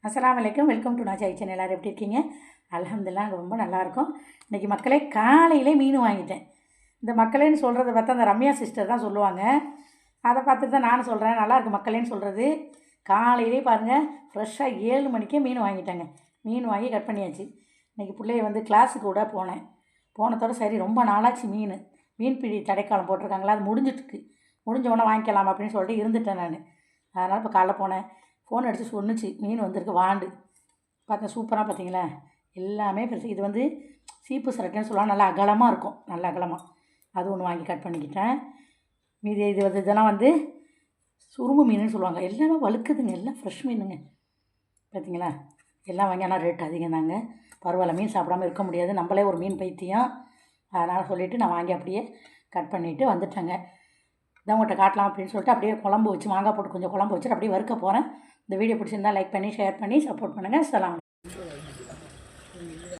அஸ்ஸலாமு அலைக்கும். Welcome to நாஜாய் சேனல். எல்லோரும் எப்படி இருக்கீங்க? அல்ஹம்துலில்லாஹ் ரொம்ப நல்லாயிருக்கும். இன்றைக்கி மக்களே காலையிலே மீன் வாங்கிட்டேன். இந்த மக்களேன்னு சொல்கிறத பார்த்தா அந்த ரம்யா சிஸ்டர் தான் சொல்லுவாங்க. அதை பார்த்துட்டு தான் நானும் சொல்கிறேன். நல்லாயிருக்கு மக்களேன்னு சொல்கிறது. காலையிலே பாருங்கள், ஃப்ரெஷ்ஷாக 7 மணிக்கே மீன் வாங்கிட்டேங்க. மீன் வாங்கி கட் பண்ணியாச்சு. இன்றைக்கி பிள்ளைய வந்து கிளாஸுக்கு கூட போனேன். போனதோட சரி ரொம்ப நாளாச்சு மீன் பிடி தடைக்காலம் போட்டிருக்காங்களா, அது முடிஞ்சிட்ருக்கு. முடிஞ்ச உடனே வாங்கிக்கலாம் அப்படின்னு சொல்லிட்டு இருந்துட்டேன் நான். அதனால் இப்போ காலைல போனேன். ஃபோன் அடித்து சொன்னிச்சு மீன் வந்திருக்கு வாண்டு. பார்த்தேன் சூப்பராக பார்த்தீங்களா, எல்லாமே பெருசு. இது வந்து சீப்பு சரட்டுன்னு சொல்லுவாங்க, நல்லா அகலமாக இருக்கும், நல்லா அகலமாக. அது ஒன்று வாங்கி கட் பண்ணிக்கிட்டேன். மீதி இது வந்து இதெல்லாம் வந்து சுரும்பு மீனுன்னு சொல்லுவாங்க. எல்லாமே வழுக்குதுங்க, எல்லாம் ஃப்ரெஷ் மீனுங்க. பார்த்தீங்களா, எல்லாம் வாங்கி. ஆனால் ரேட் அதிகம் தாங்க. பரவாயில்ல, மீன் சாப்பிடாமல் இருக்க முடியாது, நம்மளே ஒரு மீன் பைத்தியம். அதனால் சொல்லிவிட்டு நான் வாங்கி அப்படியே கட் பண்ணிவிட்டு வந்துட்டேங்க. இதான் உங்கள்கிட்ட காட்டலாம் அப்படின்னு சொல்லிட்டு அப்படியே குழம்பு வச்சு, மாங்காய் போட்டு கொஞ்சம் குழம்பு வச்சுட்டு அப்படியே வறுக்க போகிறேன். இந்த வீடியோ பிடிச்சிருந்தா லைக் பண்ணி ஷேர் பண்ணி சப்போர்ட் பண்ணுங்கள். அஸ்ஸலாமு அலைக்கும்.